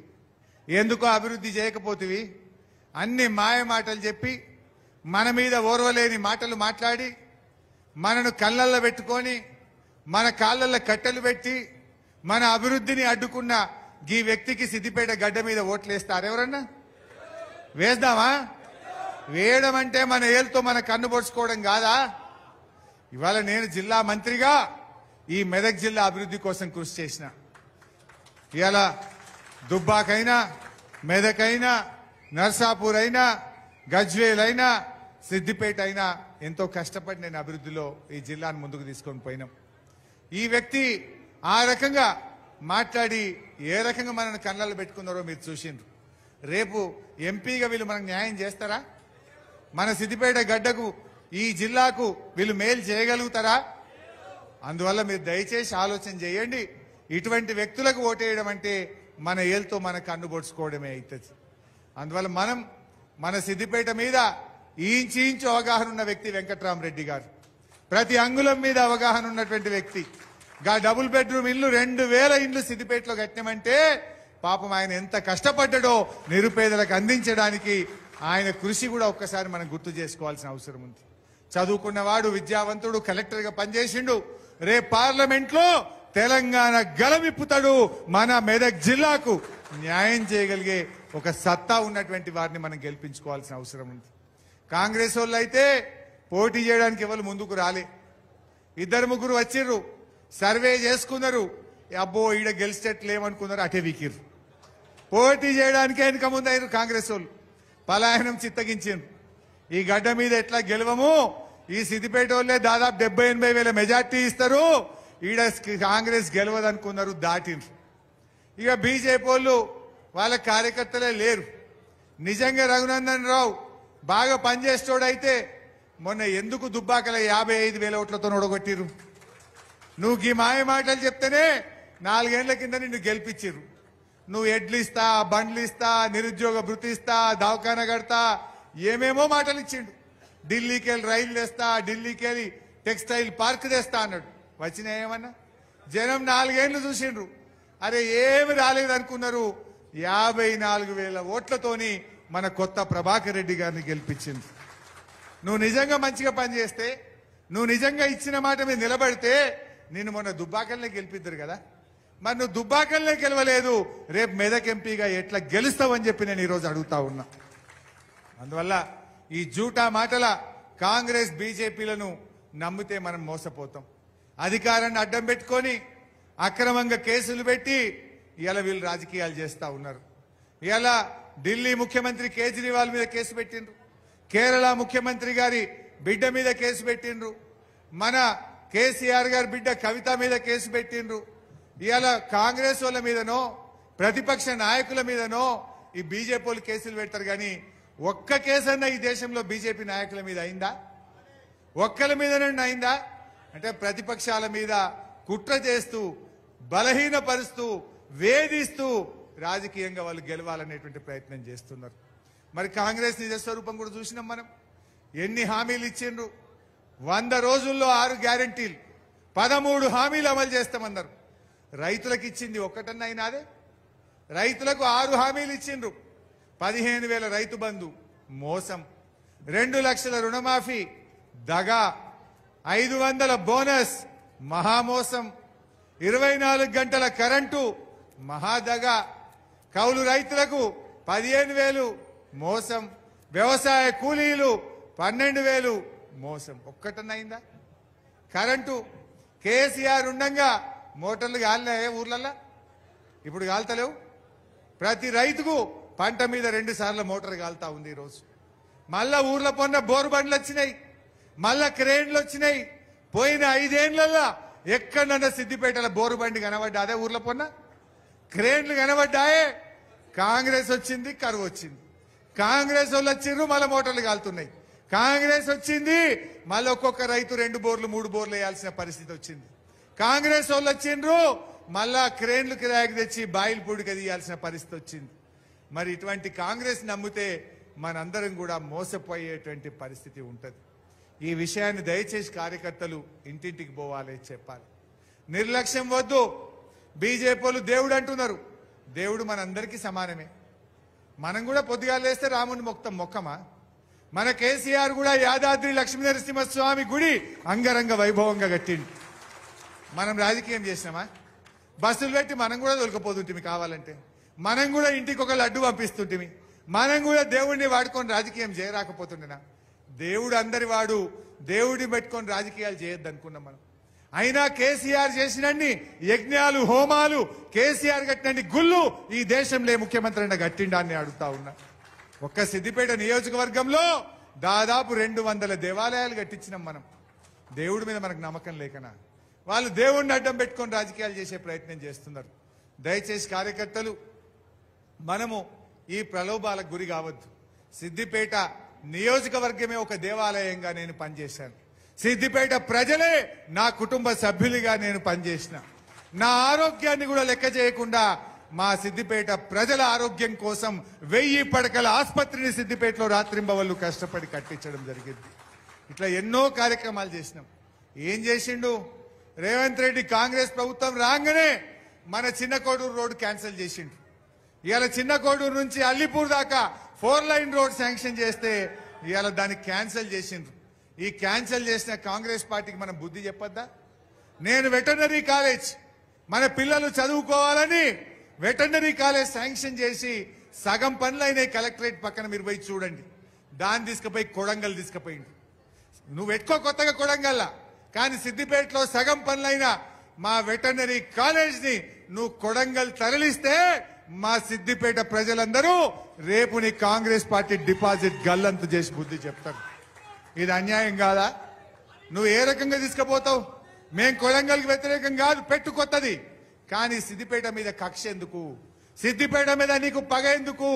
Speaker 1: ఎందుకో అభివృద్ధి చేయకపోతివి, అన్ని మాయ మాటలు చెప్పి మన మీద ఓర్వలేని మాటలు మాట్లాడి మనను కళ్ళల్లో పెట్టుకొని మన కాళ్ళల్లో కట్టెలు పెట్టి మన అభివృద్ధిని అడ్డుకున్న ఈ వ్యక్తికి సిద్దిపేట గడ్డ మీద ఓట్లేస్తారు ఎవరన్నా? వేద్దామా? వేయడం అంటే మన ఏళ్ళతో మన కన్ను పొడుచుకోవడం కాదా? ఇవాళ నేను జిల్లా మంత్రిగా ఈ మెదక్ జిల్లా అభివృద్ధి కోసం కృషి చేసిన. ఇవాళ దుబ్బాకైనా, మెదకైనా, నర్సాపూర్ అయినా, గజ్వేల్ అయినా, సిద్దిపేట అయినా ఎంతో కష్టపడి నేను అభివృద్ధిలో ఈ జిల్లాను ముందుకు తీసుకొని పోయినాం. ఈ వ్యక్తి ఆ రకంగా మాట్లాడి ఏ రకంగా మనల్ని కళ్ళల్లో పెట్టుకున్నారో మీరు చూసిండ్రు. రేపు ఎంపీగా వీళ్ళు మనకు న్యాయం చేస్తారా? మన సిద్దిపేట గడ్డకు, ఈ జిల్లాకు వీళ్ళు మేలు చేయగలుగుతారా? అందువల్ల మీరు దయచేసి ఆలోచన చేయండి. ఇటువంటి వ్యక్తులకు ఓటేయడం అంటే మన ఏళ్ళతో మన కన్ను పొడుచుకోవడమే అవుతుంది. అందువల్ల మనం మన సిద్దిపేట మీద ఇంచు అవగాహన ఉన్న వ్యక్తి వెంకట్రామరెడ్డి గారు. ప్రతి అంగుళం మీద అవగాహన ఉన్నటువంటి వ్యక్తి. గా డబుల్ బెడ్రూమ్ ఇల్లు 2000 ఇండ్లు సిద్దిపేటలో కట్టినామంటే పాపం ఆయన ఎంత కష్టపడ్డాడో నిరుపేదలకు అందించడానికి ఆయన కృషి కూడా ఒక్కసారి మనం గుర్తు చేసుకోవాల్సిన అవసరం ఉంది. చదువుకున్నవాడు, విద్యావంతుడు, కలెక్టర్ గా పనిచేసిండు. రేపు పార్లమెంట్ లో తెలంగాణ గలమిప్పుతాడు. మన మెదక్ జిల్లాకు న్యాయం చేయగలిగే ఒక సత్తా ఉన్నటువంటి వారిని మనం గెలిపించుకోవాల్సిన అవసరం ఉంది. కాంగ్రెస్ వాళ్ళు అయితే పోటీ చేయడానికి ఎవరు ముందుకు రాలే. 2-3 వచ్చిర్రు, సర్వే చేసుకున్నారు. అబ్బో ఈడ గెలిచేట్లేమనుకున్నారు, అటే వీకిర్రు. పోటీ చేయడానికి వెనుక ముందు అయ్యారు కాంగ్రెస్ వాళ్ళు. పలాయనం చిత్తగించారు. ఈ గడ్డ మీద ఎట్లా గెలవము, ఈ సిద్దిపేట వాళ్ళే దాదాపు 70-80 వేల మెజార్టీ ఇస్తారు, ఈడ కాంగ్రెస్ గెలవదనుకున్నారు, దాటిండ్రు. ఇక బీజేపీ వాళ్ళు వాళ్ళ కార్యకర్తలే లేరు. నిజంగా రఘునందన్ రావు బాగా పనిచేసేటోడైతే మొన్న ఎందుకు దుబ్బాకల 55,000 ఓట్లతో ఓడగొట్టిరు? నువ్వు ఈ మాయ మాటలు చెప్తేనే 4 ఏళ్ల కింద నిన్ను గెలిపించిర్రు. నువ్వు ఎడ్లు ఇస్తా, బండ్లు ఇస్తా, నిరుద్యోగ భృతి ఇస్తా, దవాఖానా కడతా, ఏమేమో మాటలు ఇచ్చిండు. ఢిల్లీకి వెళ్ళి రైలు తెస్తా, ఢిల్లీకి వెళ్ళి టెక్స్టైల్ పార్క్ తెస్తా అన్నాడు. వచ్చినాయి ఏమన్నా? జనం 4 ఏళ్లు చూసిండ్రు. అరే ఏమి రాలేదు అనుకున్నారు. 54,000 ఓట్లతోని మన కొత్త ప్రభాకర్ రెడ్డి గారిని గెలిపించింది. నువ్వు నిజంగా మంచిగా పనిచేస్తే, నువ్వు నిజంగా ఇచ్చిన మాట మీద నిలబడితే నిన్ను మొన్న దుబ్బాకల్నే గెలిపిద్దరు కదా. మరి నువ్వు దుబ్బాకల్నే గెలవలేదు, రేపు మెదక్ ఎంపీగా ఎట్లా గెలుస్తావని చెప్పి నేను ఈరోజు అడుగుతా ఉన్నా. అందువల్ల ఈ జూటా మాటల కాంగ్రెస్ బీజేపీలను నమ్మితే మనం మోసపోతాం. అధికారాన్ని అడ్డం పెట్టుకొని అక్రమంగా కేసులు పెట్టి ఇలా వీళ్ళు రాజకీయాలు చేస్తా ఉన్నారు. ఇలా ఢిల్లీ ముఖ్యమంత్రి కేజ్రీవాల్ మీద కేసు పెట్టిండ్రు, కేరళ ముఖ్యమంత్రి గారి బిడ్డ మీద కేసు పెట్టిండ్రు, మన కేసీఆర్ గారి బిడ్డ కవిత మీద కేసు పెట్టిండ్రు. ఇలా కాంగ్రెస్ వాళ్ళ మీదనో ప్రతిపక్ష నాయకుల మీదనో ఈ బీజేపీ వాళ్ళు కేసులు పెడతారు. కానీ ఒక్క కేసన్నా ఈ దేశంలో బీజేపీ నాయకుల మీద అయిందా? ఒక్కల మీదనన్నా అయిందా? అంటే ప్రతిపక్షాల మీద కుట్ర చేస్తూ, బలహీనపరుస్తూ, వేధిస్తూ రాజకీయంగా వాళ్ళు గెలవాలనేటువంటి ప్రయత్నం చేస్తున్నారు. మరి కాంగ్రెస్ నిజ స్వరూపం కూడా చూసినాం మనం. ఎన్ని హామీలు ఇచ్చిండ్రు? 100 రోజుల్లో 6 గ్యారంటీలు, 13 హామీలు అమలు చేస్తామన్నారు. రైతులకు ఇచ్చింది ఒక్కటన్నా అయినాదే? రైతులకు 6 హామీలు ఇచ్చిండ్రు. 15,000 రైతు బంధు మోసం, 2 లక్షల రుణమాఫీ దగా, 500 బోనస్ మహామోసం, 24 గంటల కరెంటు మహాదగా, కౌలు రైతులకు 15,000 మోసం, వ్యవసాయ కూలీలు 12,000 మోసం. ఒక్కటన్నైందా? కరెంటు కేసీఆర్ ఉండంగా మోటార్లు కాలినాయే ఊర్లల్లా? ఇప్పుడు కాల్తలేవు. ప్రతి రైతుకు పంట మీద 2 సార్లు మోటార్ కాలుతా ఉంది ఈరోజు. మళ్ళా ఊర్ల పొన్న బోరు బండ్లు వచ్చినాయి, మళ్ళా క్రేన్లు వచ్చినాయి. పోయిన 5 ఏళ్లలో ఎక్కడన్నా సిద్దిపేటలో బోరు బండి కనబడ్డా? అదే ఊర్ల పొన్న క్రేన్లు కనబడ్డాయే. కాంగ్రెస్ వచ్చింది, కరువు వచ్చింది. కాంగ్రెస్ వాళ్ళు వచ్చిర్రు, మళ్ళీ మోటార్లు కాలుతున్నాయి. కాంగ్రెస్ వచ్చింది, మళ్ళీ ఒక్కొక్క రైతు 2 బోర్లు 3 బోర్లు వేయాల్సిన పరిస్థితి వచ్చింది. కాంగ్రెస్ వాళ్ళు వచ్చిండ్రు, మళ్ళా క్రేన్లు కిరాయికి తెచ్చి బాయిల్ పూడికి తీయాల్సిన పరిస్థితి వచ్చింది. మరి ఇటువంటి కాంగ్రెస్ నమ్మితే మనందరం కూడా మోసపోయేటువంటి పరిస్థితి ఉంటుంది. ఈ విషయాన్ని దయచేసి కార్యకర్తలు ఇంటింటికి పోవాలి, చెప్పాలి. నిర్లక్ష్యం వద్దు. బీజేపీలు దేవుడు అంటున్నారు. దేవుడు మనందరికీ సమానమే. మనం కూడా పొద్దుగా లేస్తే రాముని మొక్కమా? మన కేసీఆర్ కూడా యాదాద్రి లక్ష్మీనరసింహస్వామి గుడి అంగరంగ వైభవంగా కట్టిండు. మనం రాజకీయం చేసినామా? బస్సులు పెట్టి మనం కూడా దొరికిపోతుంటిమి కావాలంటే, మనం కూడా ఇంటికి ఒక లడ్డు పంపిస్తుంటిమి, మనం కూడా దేవుడిని వాడుకొని రాజకీయం చేయరాకపోతుండేనా? దేవుడు అందరి వాడు, దేవుడిని పెట్టుకొని రాజకీయాలు చేయొద్దు అనుకున్నాం మనం. అయినా కేసీఆర్ చేసినన్ని యజ్ఞాలు హోమాలు, కేసీఆర్ కట్టినన్ని గుళ్ళు ఈ దేశంలో ముఖ్యమంత్రి అయినా కట్టిండా అని అడుగుతా ఉన్నా. ఒక్క సిద్దిపేట నియోజకవర్గంలో దాదాపు 200 దేవాలయాలు కట్టించినాం మనం. దేవుడి మీద మనకు నమ్మకం లేకనా? వాళ్ళు దేవుడిని అడ్డం పెట్టుకొని రాజకీయాలు చేసే ప్రయత్నం చేస్తున్నారు. దయచేసి కార్యకర్తలు మనము ఈ ప్రలోభాలకు గురి కావద్దు. సిద్దిపేట నియోజకవర్గమే ఒక దేవాలయంగా నేను పనిచేశాను. సిద్దిపేట ప్రజలే నా కుటుంబ సభ్యులుగా నేను పనిచేసిన. నా ఆరోగ్యాన్ని కూడా లెక్క చేయకుండా మా సిద్దిపేట ప్రజల ఆరోగ్యం కోసం 1000 పడకల ఆసుపత్రిని సిద్దిపేటలో రాత్రింబవళ్లు కష్టపడి కట్టించడం జరిగింది. ఇట్లా ఎన్నో కార్యక్రమాలు చేసినాం. ఏం చేసిండు రేవంత్ రెడ్డి? కాంగ్రెస్ ప్రభుత్వం రాగానే మన చిన్న కోడూరు రోడ్డు క్యాన్సిల్ చేసిండు. ఇవాళ చిన్న కోడూరు నుంచి అల్లిపూర్ దాకా 4 లైన్ రోడ్ శాంక్షన్ చేస్తే ఇవాళ దాన్ని క్యాన్సిల్ చేసిండ్రు. ఈ క్యాన్సిల్ చేసిన కాంగ్రెస్ పార్టీకి మనం బుద్ధి చెప్పొద్దా? నేను వెటర్నరీ కాలేజ్ మన పిల్లలు చదువుకోవాలని వెటర్నరీ కాలేజ్ శాంక్షన్ చేసి సగం పనులైన కలెక్టరేట్ పక్కన మీరు పోయి చూడండి. దాన్ని తీసుకుపోయి కొడంగల్ తీసుకుపోయింది. నువ్వు ఎట్టుకో కొత్తగా కొడంగల్లా, కానీ సిద్దిపేటలో సగం పనులైన మా వెటర్నరీ కాలేజ్ ని నువ్వు కొడంగల్ తరలిస్తే మా సిద్దిపేట ప్రజలందరూ రేపు నీ కాంగ్రెస్ పార్టీ డిపాజిట్ గల్లంతు చేసి బుద్ధి చెప్తారు. ఇది అన్యాయం కాదా? నువ్వు ఏ రకంగా తీసుకుపోతావు? మేం కొడంగల్కి వ్యతిరేకం కాదు, పెట్టు కొత్తది. కానీ సిద్దిపేట మీద కక్ష ఎందుకు? సిద్దిపేట మీద నీకు పగ ఎందుకు?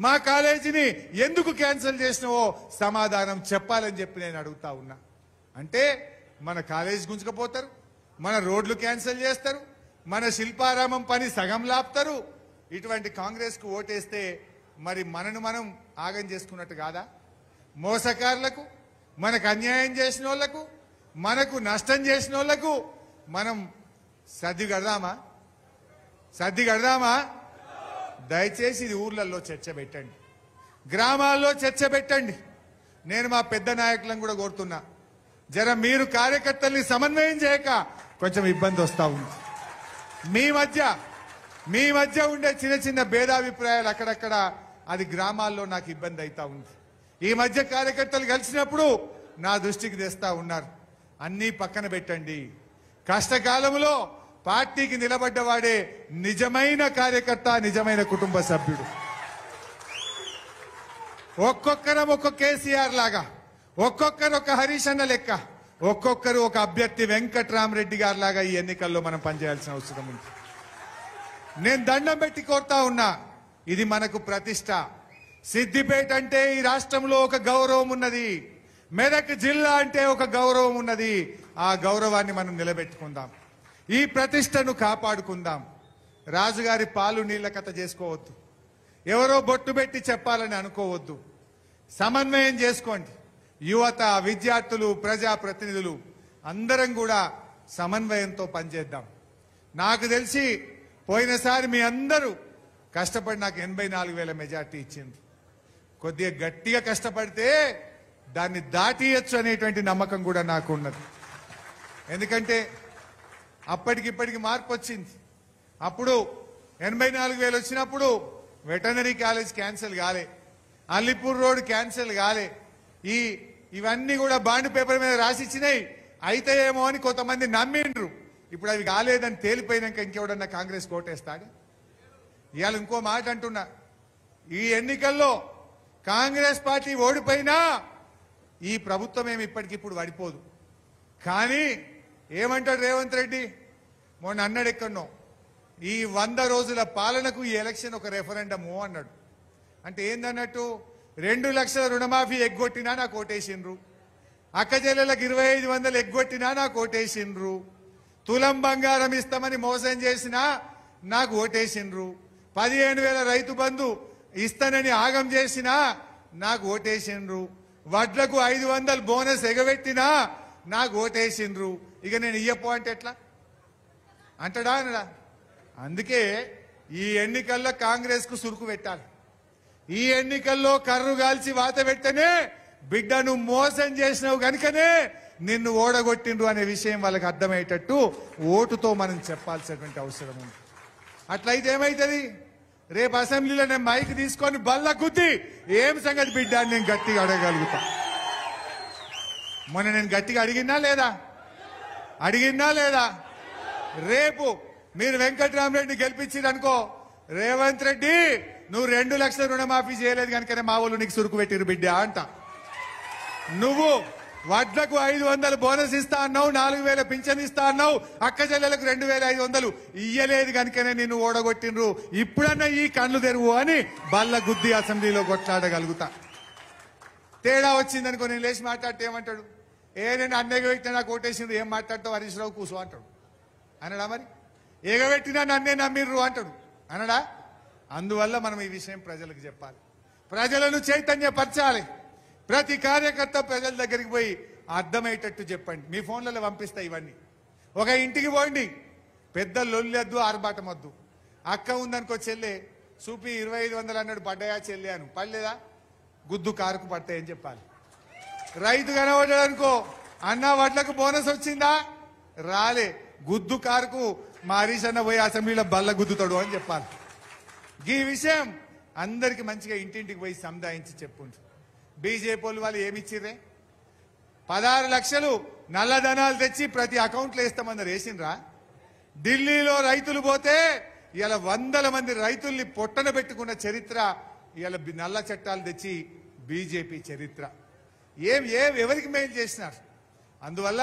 Speaker 1: మా కాలేజీని ఎందుకు క్యాన్సిల్ చేసినావో సమాధానం చెప్పాలని చెప్పి నేను అడుగుతా ఉన్నా. అంటే మన కాలేజీ గుంజుకపోతారు, మన రోడ్లు క్యాన్సిల్ చేస్తారు, మన శిల్పారామం పని సగం లాపుతారు. ఇటువంటి కాంగ్రెస్ కు ఓటేస్తే మరి మనను మనం ఆగం చేసుకున్నట్టు కాదా? మోసకారులకు, మనకు అన్యాయం చేసిన వాళ్లకు, మనకు నష్టం చేసిన వాళ్లకు మనం సర్ది కడదామా? దయచేసి ఇది ఊర్లలో చర్చ పెట్టండి, గ్రామాల్లో చర్చ పెట్టండి. నేను మా పెద్ద నాయకులను కూడా కోరుతున్నా, జర మీరు కార్యకర్తల్ని సమన్వయం చేయక కొంచెం ఇబ్బంది వస్తా ఉంది. మీ మధ్య ఉండే చిన్న చిన్న భేదాభిప్రాయాలు అక్కడక్కడ అది గ్రామాల్లో నాకు ఇబ్బంది అవుతా ఉంది. ఈ మధ్య కార్యకర్తలు కలిసినప్పుడు నా దృష్టికి తెస్తా ఉన్నారు. అన్నీ పక్కన పెట్టండి. కష్టకాలంలో పార్టీకి నిలబడ్డవాడే నిజమైన కార్యకర్త, నిజమైన కుటుంబ సభ్యుడు. ఒక్కొక్కరం ఒక్కొక్క కేసీఆర్ లాగా, ఒక్కొక్కరు ఒక హరీష్ అన్న లెక్క, ఒక్కొక్కరు ఒక అభ్యర్థి వెంకట్రామరెడ్డి గారి లాగా ఈ ఎన్నికల్లో మనం పనిచేయాల్సిన అవసరం ఉంది. నేను దండం పెట్టి కోరుతా ఉన్నా, ఇది మనకు ప్రతిష్ట. సిద్దిపేట అంటే ఈ రాష్ట్రంలో ఒక గౌరవం ఉన్నది, మెదక్ జిల్లా అంటే ఒక గౌరవం ఉన్నది. ఆ గౌరవాన్ని మనం నిలబెట్టుకుందాం, ఈ ప్రతిష్టను కాపాడుకుందాం. రాజుగారి పాలు నీళ్ల కథ చేసుకోవద్దు, ఎవరో బొట్టు పెట్టి చెప్పాలని అనుకోవద్దు. సమన్వయం చేసుకోండి. యువత, విద్యార్థులు, ప్రజాప్రతినిధులు అందరం కూడా సమన్వయంతో పనిచేద్దాం. నాకు తెలిసి పోయినసారి మీ అందరూ కష్టపడి నాకు 84,000 మెజార్టీ ఇచ్చింది. కొద్దిగా గట్టిగా కష్టపడితే దాన్ని దాటియచ్చు అనేటువంటి నమ్మకం కూడా నాకు ఉన్నది. ఎందుకంటే అప్పటికిప్పటికి మార్పు వచ్చింది. అప్పుడు 84,000 వచ్చినప్పుడు వెటర్నరీ కాలేజ్ క్యాన్సిల్ కాలే, అల్లిపూర్ రోడ్ క్యాన్సిల్ కాలే. ఇవన్నీ కూడా బాండ్ పేపర్ మీద రాసిచ్చినాయి, అయితే ఏమో అని కొంతమంది నమ్మిండ్రు. ఇప్పుడు అవి కాలేదని తేలిపోయినాక ఇంకెవడన్నా కాంగ్రెస్ కోటేస్తాడు? ఇవాళ ఇంకో మాట అంటున్నా, ఈ ఎన్నికల్లో కాంగ్రెస్ పార్టీ ఓడిపోయినా ఈ ప్రభుత్వం ఏమి ఇప్పటికిప్పుడు పడిపోదు. కానీ ఏమంటాడు రేవంత్ రెడ్డి? మొన్న అన్నాడు ఎక్కడనో, ఈ 100 రోజుల పాలనకు ఈ ఎలక్షన్ ఒక రెఫరెండము అన్నాడు. అంటే ఏందన్నట్టు? 2 లక్షల రుణమాఫీ ఎగ్గొట్టినా నాకు ఓటేసిండ్రు, అక్కచెల్లెలకు 2500 ఎగ్గొట్టినా నాకు ఓటేసిండ్రు, తులం బంగారం ఇస్తామని మోసం చేసినా నాకు ఓటేసిండ్రు, 15,000 రైతు బంధు ఇస్తానని ఆగం చేసినా నాకు ఓటేసిండ్రు, వడ్లకు 500 బోనస్ ఎగబెట్టినా నాకు ఓటేసిండ్రు. ఇక నేను ఇయ్యపో అంటే ఎట్లా అంటడా అనడా? అందుకే ఈ ఎన్నికల్లో కాంగ్రెస్ కు సురుకు పెట్టాలి. ఈ ఎన్నికల్లో కర్రు గాల్చి వాత పెట్టనే బిడ్డను మోసం చేసినావు కనుకనే నిన్ను ఓడగొట్టిండ్రు అనే విషయం వాళ్ళకి అర్థమయ్యేటట్టు ఓటుతో మనం చెప్పాల్సినటువంటి అవసరం ఉంది. అట్లయితే ఏమైతుంది? రేపు అసెంబ్లీలో నేను మైక్ తీసుకొని బల్ల గుద్ది ఏం సంగతి బిడ్డ అని నేను గట్టిగా అడగగలుగుతా. మొన్న నేను గట్టిగా అడిగినా లేదా? రేపు మీరు వెంకట్రామరెడ్డి గెలిపించిరనుకో, రేవంత్ రెడ్డి నువ్వు 2 లక్షల రుణమాఫీ చేయలేదు కనుకనే మా వాళ్ళు నీకు సురుకు పెట్టిరు బిడ్డ అంట. నువ్వు వడ్లకు 500 బోనస్ ఇస్తా అన్నావు, 4000 పింఛన్ ఇస్తా అన్నావు, అక్క చెల్లెలకు 2500 ఇయ్యలేదు కనుకనే నిన్ను ఓడగొట్టిండ్రు. ఇప్పుడన్నా ఈ కళ్ళు తెరువు అని బల్ల గుద్ది అసెంబ్లీలో కొట్లాడగలుగుతా. తేడా వచ్చిందనుకో నేను లేచి మాట్లాడితే ఏమంటాడు? నేను అన్నయ్య పెట్టినా నాకు ఓటేసిండ్రు, ఏం మాట్లాడతావు హరీష్ రావు కూర్చో అంటాడు. అనడా? మరి ఎగబెట్టినా నన్నే నమ్మిర్రు అంటాడు. అనడా? అందువల్ల మనం ఈ విషయం ప్రజలకు చెప్పాలి, ప్రజలను చైతన్యపరచాలి. ప్రతి కార్యకర్త ప్రజల దగ్గరికి పోయి అర్థమయ్యేటట్టు చెప్పండి. మీ ఫోన్లలో పంపిస్తా ఇవన్నీ. ఒక ఇంటికి పోండి, పెద్ద లొల్లొద్దు, ఆర్భాటం వద్దు. అక్క ఉందనుకో చెల్లె, చూపి 2500 అన్నాడు, పడ్డాయా చెల్లె అను, పడలేదా గుద్దు కారుకు పడతాయని చెప్పాలి. రైతు కనబడ్డాడనుకో, అన్న వడ్లకు బోనస్ వచ్చిందా, రాలే, గుద్దు కారుకు మా హరీష్ అన్న పోయి అసెంబ్లీలో బల్ల గుద్దుతాడు అని చెప్పాలి. ఈ విషయం అందరికి మంచిగా ఇంటింటికి పోయి సముదాయించి చెప్పుంటారు. బీజేపీ వాళ్ళు ఏమిచ్చిర్రే? 16 లక్షలు నల్లధనాలు తెచ్చి ప్రతి అకౌంట్లో వేస్తామన్నారు, వేసిండ్రా? ఢిల్లీలో రైతులు పోతే ఇలా 100 మంది రైతుల్ని పొట్టన పెట్టుకున్న చరిత్ర ఇలా నల్ల చట్టాలు తెచ్చి బీజేపీ చరిత్ర. ఎవరికి మేలు చేసినారు? అందువల్ల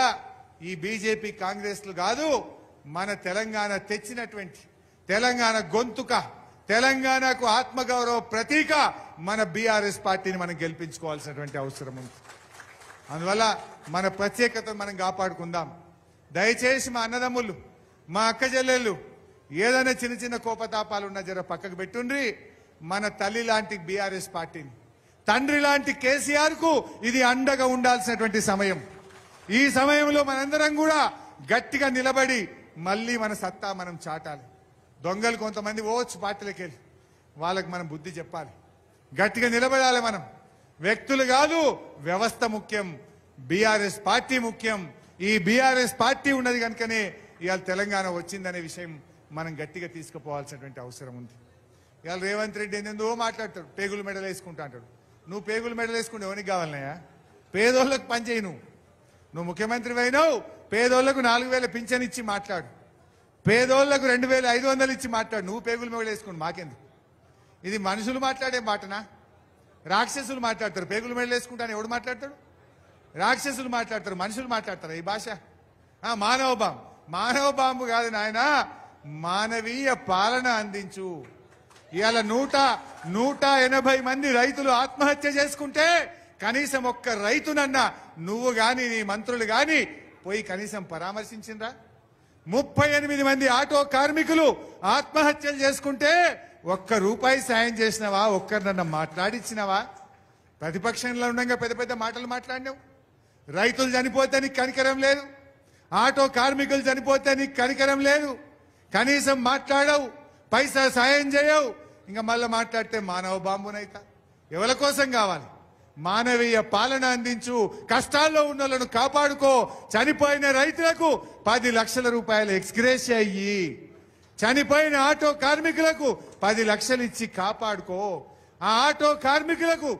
Speaker 1: ఈ బీజేపీ కాంగ్రెస్లు కాదు, మన తెలంగాణ తెచ్చినటువంటి తెలంగాణ గొంతుక, తెలంగాణకు ఆత్మగౌరవ ప్రతీక మన బీఆర్ఎస్ పార్టీని మనం గెలిపించుకోవాల్సినటువంటి అవసరం ఉంది. అందువల్ల మన ప్రత్యేకతను మనం కాపాడుకుందాం. దయచేసి మా అన్నదమ్ములు, మా అక్క చెల్లెళ్ళు ఏదైనా చిన్న చిన్న కోపతాపాలు ఉన్నా జర పక్కకు పెట్టుండ్రి. మన తల్లి లాంటి బీఆర్ఎస్ పార్టీని, తండ్రి లాంటి కేసీఆర్ కు ఇది అండగా ఉండాల్సినటువంటి సమయం. ఈ సమయంలో మనందరం కూడా గట్టిగా నిలబడి మళ్ళీ మన సత్తా మనం చాటాలి. దొంగలు కొంతమంది పోవచ్చు పార్టీలకు వెళ్ళి, వాళ్ళకి మనం బుద్ధి చెప్పాలి. గట్టిగా నిలబడాలి. మనం వ్యక్తులు కాదు, వ్యవస్థ ముఖ్యం, బీఆర్ఎస్ పార్టీ ముఖ్యం. ఈ బీఆర్ఎస్ పార్టీ ఉన్నది కనుకనే ఇవాళ తెలంగాణ వచ్చిందనే విషయం మనం గట్టిగా తీసుకుపోవాల్సినటువంటి అవసరం ఉంది. ఇవాళ రేవంత్ రెడ్డి ఏందో మాట్లాడతాడు, పేగులు మెడలు వేసుకుంటా అంటాడు. నువ్వు పేగులు మెడలు వేసుకుంటే ఎవరికి కావాలన్నాయా? పేదోళ్ళకు పనిచేయి. నువ్వు ముఖ్యమంత్రి అయినావు, పేదోళ్లకు 4000 పింఛన్ ఇచ్చి మాట్లాడు, పేదోళ్లకు 2500 ఇచ్చి మాట్లాడు. నువ్వు పేగులు మెడలు వేసుకోండి, మాకెందుకు? ఇది మనుషులు మాట్లాడే మాటనా? రాక్షసులు మాట్లాడతారు. పేగులు మెడలు వేసుకుంటాను ఎవడు మాట్లాడతాడు? రాక్షసులు మాట్లాడతారు, మనుషులు మాట్లాడతారు ఈ భాష. మానవ బాంబు కాదు నాయన, మానవీయ పాలన అందించు. ఇవాళ 180 మంది రైతులు ఆత్మహత్య చేసుకుంటే కనీసం ఒక్క రైతునన్నా నువ్వు గాని నీ మంత్రులు గాని పోయి కనీసం పరామర్శించిండ్రా? 38 మంది ఆటో కార్మికులు ఆత్మహత్యలు చేసుకుంటే ఒక్క రూపాయి సాయం చేసినావా? ఒక్కరినన్నా మాట్లాడిచ్చినావా? ప్రతిపక్షంలో ఉండగా పెద్ద పెద్ద మాటలు మాట్లాడినావు. రైతులు చనిపోతే నీకు కనికరం లేదు, ఆటో కార్మికులు చనిపోతే నీకు కనికరం లేదు, కనీసం మాట్లాడవు, పైసా సాయం చేయవు. ఇంకా మళ్ళీ మాట్లాడితే మానవ బాంబునైతా. ఎవరి కోసం కావాలి? మానవీయ పాలన అందించు, కష్టాల్లో ఉన్న వాళ్ళను కాపాడుకో. చనిపోయిన రైతులకు 10 లక్షల రూపాయలు ఎక్స్గ్రేషియా అయ్యి, చనిపోయిన ఆటో కార్మికులకు 10 లక్షలు ఇచ్చి కాపాడుకో. ఆ ఆటో కార్మికులకు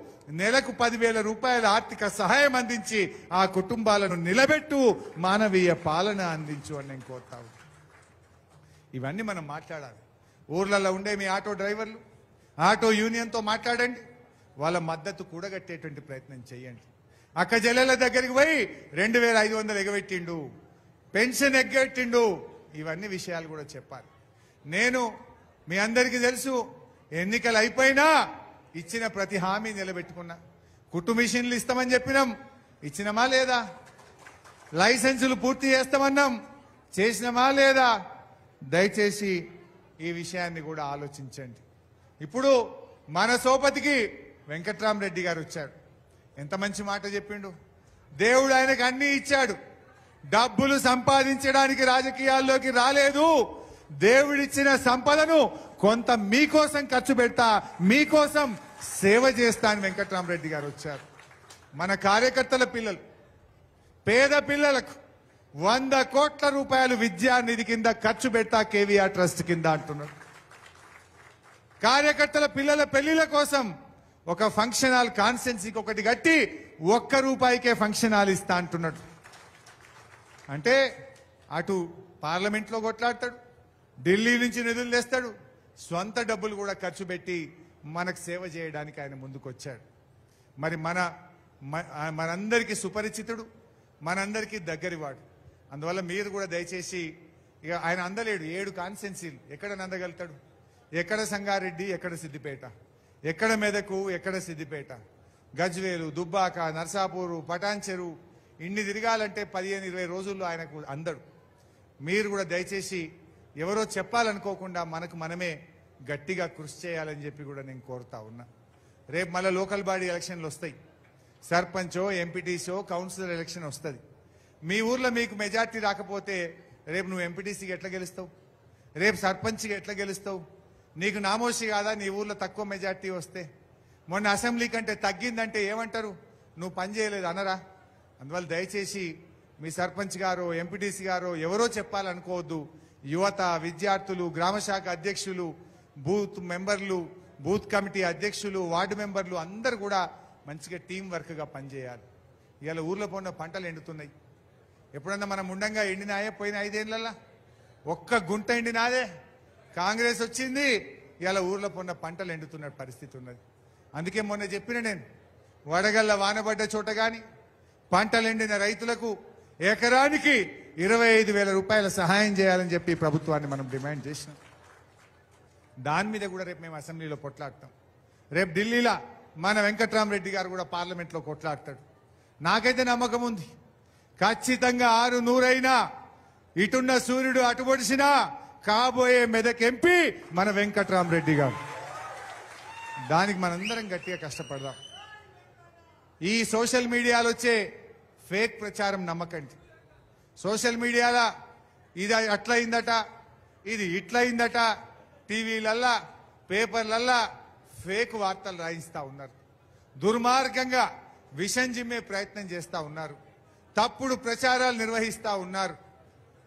Speaker 1: నెలకు 10,000 రూపాయల ఆర్థిక సహాయం అందించి ఆ కుటుంబాలను నిలబెట్టు, మానవీయ పాలన అందించు అని నేను కోరుతాను. ఇవన్నీ మనం మాట్లాడాలి. ఊర్లలో ఉండే మీ ఆటో డ్రైవర్లు, ఆటో యూనియన్తో మాట్లాడండి, వాళ్ళ మద్దతు కూడగట్టేటువంటి ప్రయత్నం చేయండి. అక్క చెల్లెల దగ్గరికి పోయి 2500 ఎగబెట్టిండు, పెన్షన్ ఎగ్గొట్టిండు, ఇవన్నీ విషయాలు కూడా చెప్పాలి. నేను మీ అందరికీ తెలుసు, ఎన్నికలు అయిపోయినా ఇచ్చిన ప్రతి హామీ నిలబెట్టుకున్నా. కుట్టు మిషన్లు ఇస్తామని చెప్పినాం, ఇచ్చినమా లేదా? లైసెన్సులు పూర్తి చేస్తామన్నాం, చేసినమా లేదా? దయచేసి ఈ విషయాన్ని కూడా ఆలోచించండి. ఇప్పుడు మన సోపతికి వెంకట్రామరెడ్డి గారు వచ్చాడు. ఎంత మంచి మాట చెప్పిండు. దేవుడు ఆయనకు అన్ని ఇచ్చాడు. డబ్బులు సంపాదించడానికి రాజకీయాల్లోకి రాలేదు. దేవుడిచ్చిన సంపదను కొంత మీకోసం ఖర్చు పెడతా, మీకోసం సేవ చేస్తా అని వెంకట్రామరెడ్డి గారు వచ్చారు. మన కార్యకర్తల పిల్లలు పేద పిల్లలకు 100 కోట్ల రూపాయలు విద్యా నిధి కింద ఖర్చు పెడతా కేవీఆర్ ట్రస్ట్ కింద అంటున్నాడు. కార్యకర్తల పిల్లల పెళ్లిల కోసం ఒక ఫంక్షన్ హాల్ కాన్స్టెన్సీకి ఒకటి కట్టి ₹1 ఫంక్షన్ హాల్ ఇస్తా అంటున్నాడు. అంటే అటు పార్లమెంట్లో కొట్లాడతాడు, ఢిల్లీ నుంచి నిధులు తెస్తాడు, స్వంత డబ్బులు కూడా ఖర్చు పెట్టి మనకు సేవ చేయడానికి ఆయన ముందుకొచ్చాడు. మరి మనందరికీ సుపరిచితుడు, మనందరికీ దగ్గరివాడు. అందువల్ల మీరు కూడా దయచేసి ఇక ఆయన అందలేడు 7 కాన్స్టెన్సీలు ఎక్కడ నందగలుగుతాడు? ఎక్కడ సంగారెడ్డి, ఎక్కడ సిద్దిపేట, ఎక్కడ మెదకు, ఎక్కడ సిద్దిపేట, గజ్వేలు, దుబ్బాక, నర్సాపూరు, పటాన్చెరు ఇన్ని తిరగాలంటే 15-20 రోజుల్లో ఆయనకు అందడు. మీరు కూడా దయచేసి ఎవరో చెప్పాలనుకోకుండా మనకు మనమే గట్టిగా కృషి చేయాలని చెప్పి కూడా నేను కోరుతా ఉన్నా. రేపు మళ్ళీ లోకల్ బాడీ ఎలక్షన్లు వస్తాయి. సర్పంచో, ఎంపీటీసో, కౌన్సిలర్ ఎలక్షన్ వస్తుంది. మీ ఊర్లో మీకు మెజార్టీ రాకపోతే రేపు నువ్వు ఎంపీటీసీకి ఎట్లా గెలుస్తావు? రేపు సర్పంచ్కి ఎట్లా గెలుస్తావు? నీకు నామోషి కాదా నీ ఊర్లో తక్కువ మెజార్టీ వస్తే? మొన్న అసెంబ్లీ కంటే తగ్గిందంటే ఏమంటారు? నువ్వు పని చేయలేదు అనరా? అందువల్ల దయచేసి మీ సర్పంచ్ గారో, ఎంపీటీసీ గారో ఎవరో చెప్పాలనుకోవద్దు. యువత, విద్యార్థులు, గ్రామశాఖ అధ్యక్షులు, బూత్ మెంబర్లు, బూత్ కమిటీ అధ్యక్షులు, వార్డు మెంబర్లు అందరూ కూడా మంచిగా టీం వర్క్గా పనిచేయాలి. ఇవాళ ఊర్లో పోయిన పంటలు ఎండుతున్నాయి. ఎప్పుడన్నా మనం ఉండంగా ఎండినాయే పోయిన 5 ఏళ్లలో? ఒక్క గుంట ఎండినాదే. కాంగ్రెస్ వచ్చింది, ఇవాళ ఊర్లో పోయిన పంటలు ఎండుతున్న పరిస్థితి ఉన్నది. అందుకే మొన్న చెప్పిన నేను, వడగళ్ళ వానబడ్డ చోట గాని పంటలు ఎండిన రైతులకు ఎకరానికి 25,000 రూపాయల సహాయం చేయాలని చెప్పి ప్రభుత్వాన్ని మనం డిమాండ్ చేసినాం. దాని మీద కూడా రేపు మేము అసెంబ్లీలో కొట్లాడతాం. రేపు ఢిల్లీలో మన వెంకట్రామరెడ్డి గారు కూడా పార్లమెంట్లో కొట్లాడతాడు. నాకైతే నమ్మకం ఉంది, ఖచ్చితంగా 6-100 అయినా ఇటున్న సూర్యుడు అటు పొడిసినా కాబోయే మెదక్ ఎంపీ మన వెంకట్రామరెడ్డి గారు. దానికి మనందరం గట్టిగా కష్టపడదాం. ఈ సోషల్ మీడియాలో వచ్చే ఫేక్ ప్రచారం నమ్మకండి. సోషల్ మీడియాలో ఇది అట్లయిందట, ఇది ఇట్లయిందట, టీవీలల్లా, పేపర్లల్లా ఫేక్ వార్తలు రాయిస్తా ఉన్నారు. దుర్మార్గంగా విషం జిమ్మే ప్రయత్నం చేస్తా ఉన్నారు. తప్పుడు ప్రచారాలు నిర్వహిస్తా ఉన్నారు.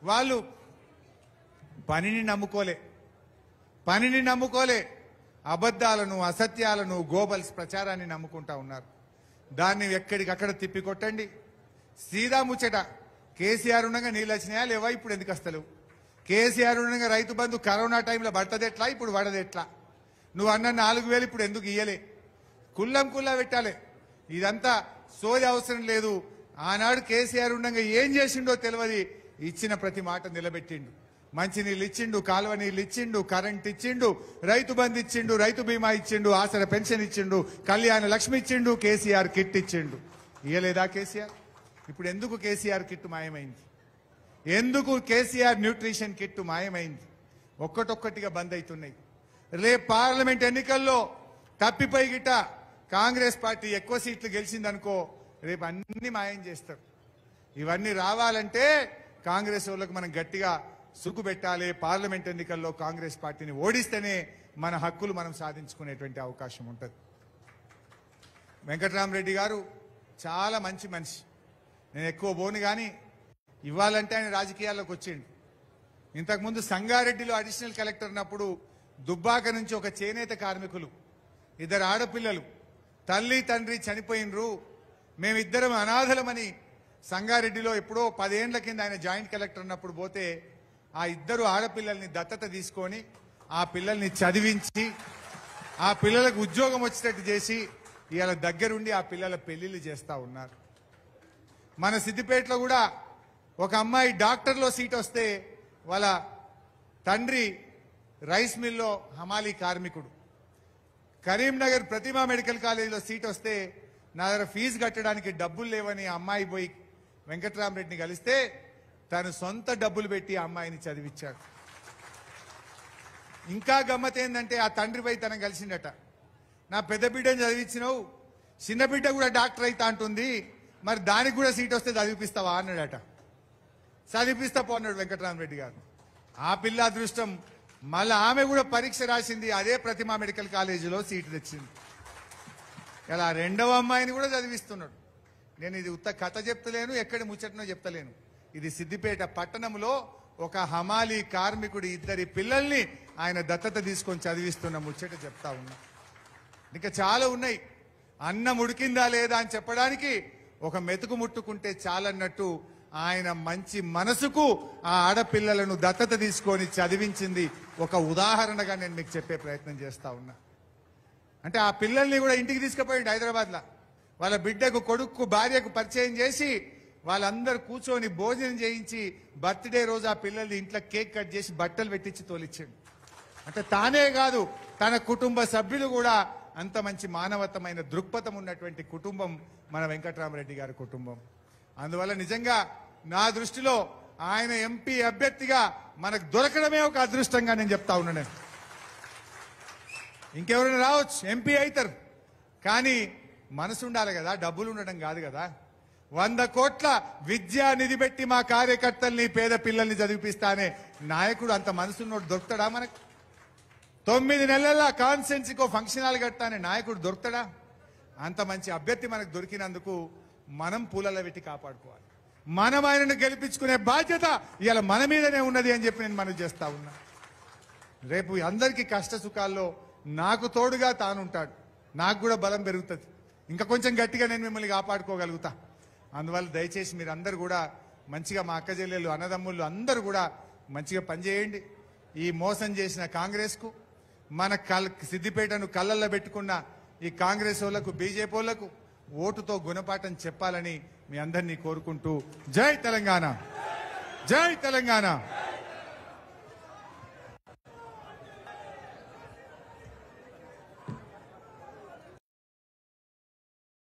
Speaker 1: వాళ్ళు పనిని నమ్ముకోలే, అబద్ధాలను, అసత్యాలను, గోబల్స్ ప్రచారాన్ని నమ్ముకుంటా ఉన్నారు. దాన్ని ఎక్కడికక్కడ తిప్పికొట్టండి. సీదా ముచ్చట, కేసీఆర్ ఉండగా నీళ్ళు వచ్చినాయా లేవా? ఇప్పుడు ఎందుకు వస్తలేవు? కేసీఆర్ ఉండగా రైతు బంధు కరోనా టైంలో పడుతుంది ఎట్లా, ఇప్పుడు పడదు ఎట్లా? నువ్వు అన్న 4,000 ఇప్పుడు ఎందుకు ఇయ్యలే? కుల్లా పెట్టాలి. ఇదంతా సోది అవసరం లేదు. ఆనాడు కేసీఆర్ ఉండగా ఏం చేసిండో తెలియదు, ఇచ్చిన ప్రతి మాట నిలబెట్టిండు. మంచినీళ్ళు ఇచ్చిండు, కాలువ నీళ్ళు ఇచ్చిండు, కరెంట్ ఇచ్చిండు, రైతు బంధు ఇచ్చిండు, రైతు బీమా ఇచ్చిండు, ఆసర పెన్షన్ ఇచ్చిండు, కళ్యాణ లక్ష్మి ఇచ్చిండు, కేసీఆర్ కిట్ ఇచ్చిండు. ఇయ్యలేదా కేసీఆర్? ఇప్పుడు ఎందుకు కేసీఆర్ కిట్ మాయమైంది? ఎందుకు కేసీఆర్ న్యూట్రిషన్ కిట్ మాయమైంది? ఒక్కటొక్కటిగా బంద్ అవుతున్నాయి. రేపు పార్లమెంట్ ఎన్నికల్లో తప్పిపోయి గిట్ట కాంగ్రెస్ పార్టీ ఎక్కువ సీట్లు గెలిచిందనుకో, రేపు అన్ని మాయం చేస్తారు. ఇవన్నీ రావాలంటే కాంగ్రెస్ వాళ్ళకు మనం గట్టిగా సుగ్గు పెట్టాలి. పార్లమెంట్ ఎన్నికల్లో కాంగ్రెస్ పార్టీని ఓడిస్తేనే మన హక్కులు మనం సాధించుకునేటువంటి అవకాశం ఉంటుంది. వెంకట్రామరెడ్డి గారు చాలా మంచి మనిషి. నేను ఎక్కువ పోను కానీ ఇవ్వాలంటే ఆయన రాజకీయాల్లోకి వచ్చిండు. ఇంతకుముందు సంగారెడ్డిలో అడిషనల్ కలెక్టర్ ఉన్నప్పుడు దుబ్బాక నుంచి ఒక చేనేత కార్మికులు, 2 ఆడపిల్లలు, తల్లి తండ్రి చనిపోయినరు, మేమిద్దరం అనాథలమని సంగారెడ్డిలో ఎప్పుడో 10 ఏళ్ల కింద ఆయన జాయింట్ కలెక్టర్ ఉన్నప్పుడు పోతే ఆ 2 ఆడపిల్లల్ని దత్తత తీసుకొని ఆ పిల్లల్ని చదివించి ఆ పిల్లలకు ఉద్యోగం వచ్చేటట్టు చేసి ఇవాళ దగ్గరుండి ఆ పిల్లల పెళ్లిళ్ళు చేస్తా ఉన్నారు. మన సిద్దిపేటలో కూడా ఒక అమ్మాయి డాక్టర్లో సీట్ వస్తే వాళ్ళ తండ్రి రైస్ మిల్లో హమాలీ కార్మికుడు. కరీంనగర్ ప్రతిమా మెడికల్ కాలేజీలో సీట్ వస్తే నా దగ్గర ఫీజు కట్టడానికి డబ్బులు లేవని ఆ అమ్మాయి పోయి వెంకట్రామరెడ్డిని కలిస్తే తను సొంత డబ్బులు పెట్టి ఆ అమ్మాయిని చదివించాడు. ఇంకా గమ్మత్ ఏంటంటే ఆ తండ్రి పోయి తనను కలిసిండట. నా పెద్ద బిడ్డని చదివించినావు, చిన్న బిడ్డ కూడా డాక్టర్ అయితా అంటుంది, మరి దానికి కూడా సీట్ వస్తే చదివిపిస్తావా అన్నాడట. చదివిపిస్తా పోన్నాడు వెంకట్రామరెడ్డి గారు. ఆ పిల్ల అదృష్టం, మళ్ళీ ఆమె కూడా పరీక్ష రాసింది, అదే ప్రతిమా మెడికల్ కాలేజీలో సీటు తెచ్చింది. ఇలా 2వ అమ్మాయిని కూడా చదివిస్తున్నాడు. నేను ఇది ఉత్త కథ చెప్తలేను, ఎక్కడి ముచ్చటనో చెప్తలేను. ఇది సిద్దిపేట పట్టణంలో ఒక హమాలీ కార్మికుడి 2 పిల్లల్ని ఆయన దత్తత తీసుకొని చదివిస్తున్న ముచ్చట చెప్తా ఉన్నా. ఇంకా చాలా ఉన్నాయి. అన్నం ఉడికిందా లేదా అని చెప్పడానికి ఒక మెతుకు ముట్టుకుంటే చాలన్నట్టు ఆయన మంచి మనసుకు ఆ ఆడపిల్లలను దత్తత తీసుకొని చదివించింది ఒక ఉదాహరణగా నేను మీకు చెప్పే ప్రయత్నం చేస్తా ఉన్నా. అంటే ఆ పిల్లల్ని కూడా ఇంటికి తీసుకుపోయింది హైదరాబాద్లో. వాళ్ళ బిడ్డకు, కొడుకు, భార్యకు పరిచయం చేసి వాళ్ళందరూ కూర్చొని భోజనం చేయించి బర్త్డే రోజు ఆ పిల్లల్ని ఇంట్లో కేక్ కట్ చేసి బట్టలు పెట్టించి తోలిచ్చాడు. అంటే తానే కాదు, తన కుటుంబ సభ్యులు కూడా అంత మంచి మానవతమైన దృక్పథం ఉన్నటువంటి కుటుంబం మన వెంకట్రామరెడ్డి గారి కుటుంబం. అందువల్ల నిజంగా నా దృష్టిలో ఆయన ఎంపీ అభ్యర్థిగా మనకు దొరకడమే ఒక అదృష్టంగా నేను చెప్తా ఉన్నాను. ఇంకెవరైనా రావచ్చు, ఎంపీ అవుతారు, కానీ మనసు ఉండాలి కదా, డబ్బులు ఉండడం కాదు కదా. 100 కోట్ల విద్యా నిధి పెట్టి మా కార్యకర్తల్ని, పేద పిల్లల్ని చదివిపిస్తానే నాయకుడు అంత మనసున్నోడు దొరుకుతాడా మనకు? 9 నెలల కాన్స్టెన్సీకో ఫంక్షన్ హాల్ కట్టానే నాయకుడు దొరుకుతాడా? అంత మంచి అభ్యర్థి మనకు దొరికినందుకు మనం పూలల పెట్టి కాపాడుకోవాలి. మనం ఆయనను గెలిపించుకునే బాధ్యత ఇవాళ మన మీదనే ఉన్నది అని చెప్పి నేను మనవి చేస్తా ఉన్నా. రేపు అందరికీ కష్ట సుఖాల్లో నాకు తోడుగా తానుంటాడు, నాకు కూడా బలం పెరుగుతుంది, ఇంకా కొంచెం గట్టిగా నేను మిమ్మల్ని కాపాడుకోగలుగుతా. అందువల్ల దయచేసి మీరందరూ కూడా మంచిగా, మా అక్క చెల్లెళ్ళు, అన్నదమ్ముళ్ళు అందరూ కూడా మంచిగా పనిచేయండి. ఈ మోసం చేసిన కాంగ్రెస్కు, మన సిద్దిపేటను కళ్ళల్లో పెట్టుకున్న ఈ కాంగ్రెస్ వాళ్ళకు, బీజేపీ వాళ్ళకు ఓటుతో గుణపాఠం చెప్పాలని మీ అందరినీ కోరుకుంటూ, జై తెలంగాణ, జై తెలంగాణ.